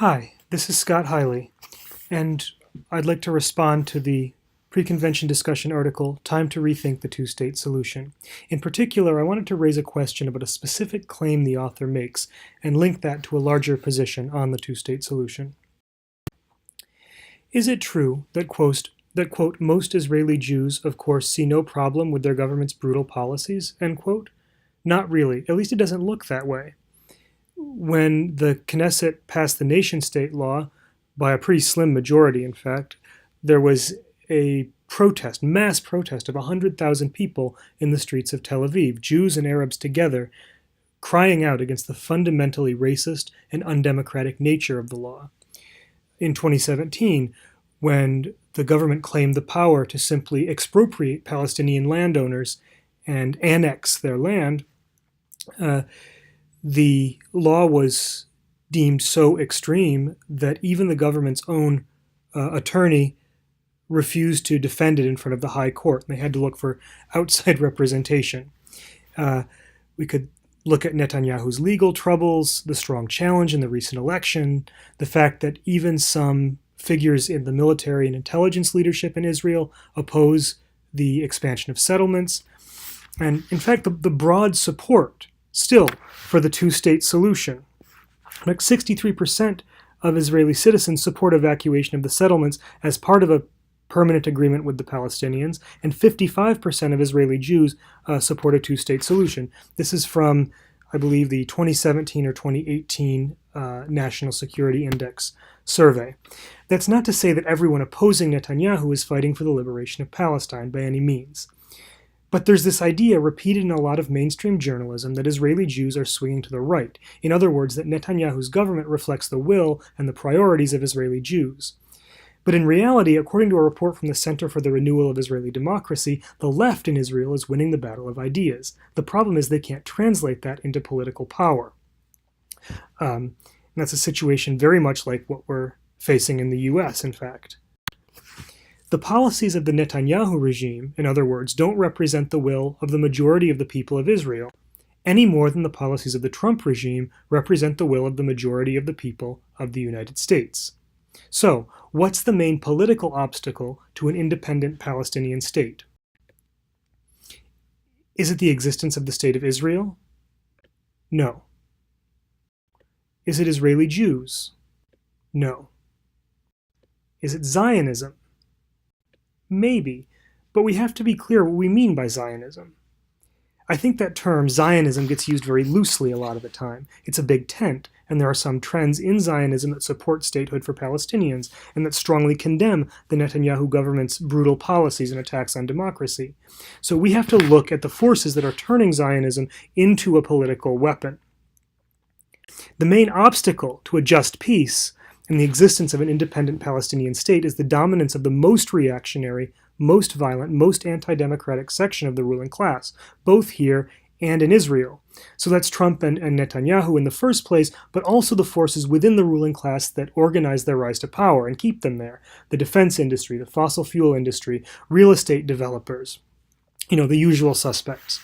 Hi, this is Scott Hiley, and I'd like to respond to the pre-convention discussion article, Time to Rethink the Two-State Solution. In particular, I wanted to raise a question about a specific claim the author makes and link that to a larger position on the two-state solution. Is it true that, quote, most Israeli Jews, of course, see no problem with their government's brutal policies, end quote? Not really. At least it doesn't look that way. When the Knesset passed the nation-state law, by a pretty slim majority, in fact, there was a protest, mass protest of 100,000 people in the streets of Tel Aviv, Jews and Arabs together, crying out against the fundamentally racist and undemocratic nature of the law. In 2017, when the government claimed the power to simply expropriate Palestinian landowners and annex their land, the law was deemed so extreme that even the government's own attorney refused to defend it in front of the High Court. They had to look for outside representation. We could look at Netanyahu's legal troubles, the strong challenge in the recent election, the fact that even some figures in the military and intelligence leadership in Israel oppose the expansion of settlements, and in fact the broad support still for the two-state solution. Like 63% of Israeli citizens support evacuation of the settlements as part of a permanent agreement with the Palestinians, and 55% of Israeli Jews support a two-state solution. This is from, I believe, the 2017 or 2018 National Security Index survey. That's not to say that everyone opposing Netanyahu is fighting for the liberation of Palestine by any means. But there's this idea repeated in a lot of mainstream journalism that Israeli Jews are swinging to the right. In other words, that Netanyahu's government reflects the will and the priorities of Israeli Jews. But in reality, according to a report from the Center for the Renewal of Israeli Democracy, the left in Israel is winning the battle of ideas. The problem is they can't translate that into political power. And that's a situation very much like what we're facing in the US, in fact. The policies of the Netanyahu regime, in other words, don't represent the will of the majority of the people of Israel, any more than the policies of the Trump regime represent the will of the majority of the people of the United States. So, what's the main political obstacle to an independent Palestinian state? Is it the existence of the State of Israel? No. Is it Israeli Jews? No. Is it Zionism? Maybe, but we have to be clear what we mean by Zionism. I think that term, Zionism, gets used very loosely a lot of the time. It's a big tent, and there are some trends in Zionism that support statehood for Palestinians and that strongly condemn the Netanyahu government's brutal policies and attacks on democracy. So we have to look at the forces that are turning Zionism into a political weapon. The main obstacle to a just peace and the existence of an independent Palestinian state is the dominance of the most reactionary, most violent, most anti-democratic section of the ruling class, both here and in Israel. So that's Trump and Netanyahu in the first place, but also the forces within the ruling class that organize their rise to power and keep them there. The defense industry, the fossil fuel industry, real estate developers, the usual suspects.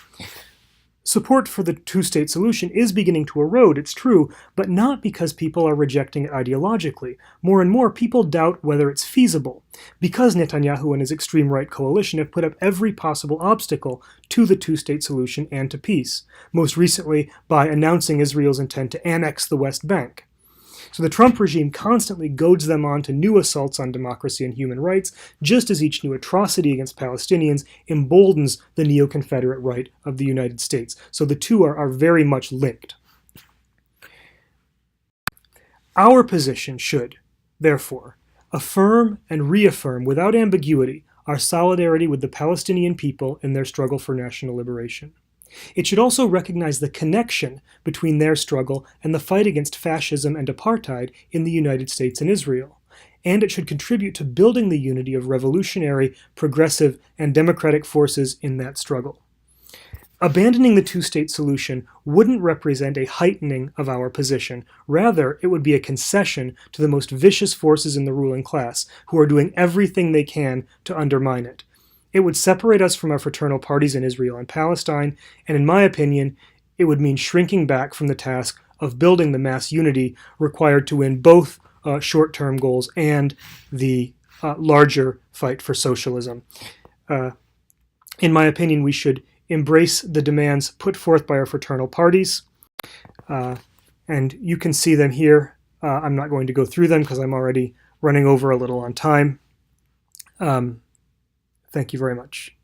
Support for the two-state solution is beginning to erode, it's true, but not because people are rejecting it ideologically. More and more, people doubt whether it's feasible, because Netanyahu and his extreme right coalition have put up every possible obstacle to the two-state solution and to peace, most recently by announcing Israel's intent to annex the West Bank. So the Trump regime constantly goads them on to new assaults on democracy and human rights, just as each new atrocity against Palestinians emboldens the neo-Confederate right of the United States. So the two are very much linked. Our position should, therefore, affirm and reaffirm without ambiguity our solidarity with the Palestinian people in their struggle for national liberation. It should also recognize the connection between their struggle and the fight against fascism and apartheid in the United States and Israel. And it should contribute to building the unity of revolutionary, progressive, and democratic forces in that struggle. Abandoning the two-state solution wouldn't represent a heightening of our position. Rather, it would be a concession to the most vicious forces in the ruling class, who are doing everything they can to undermine it. It would separate us from our fraternal parties in Israel and Palestine, and in my opinion, it would mean shrinking back from the task of building the mass unity required to win both short-term goals and the larger fight for socialism. In my opinion, we should embrace the demands put forth by our fraternal parties, and you can see them here. I'm not going to go through them because I'm already running over a little on time. Thank you very much.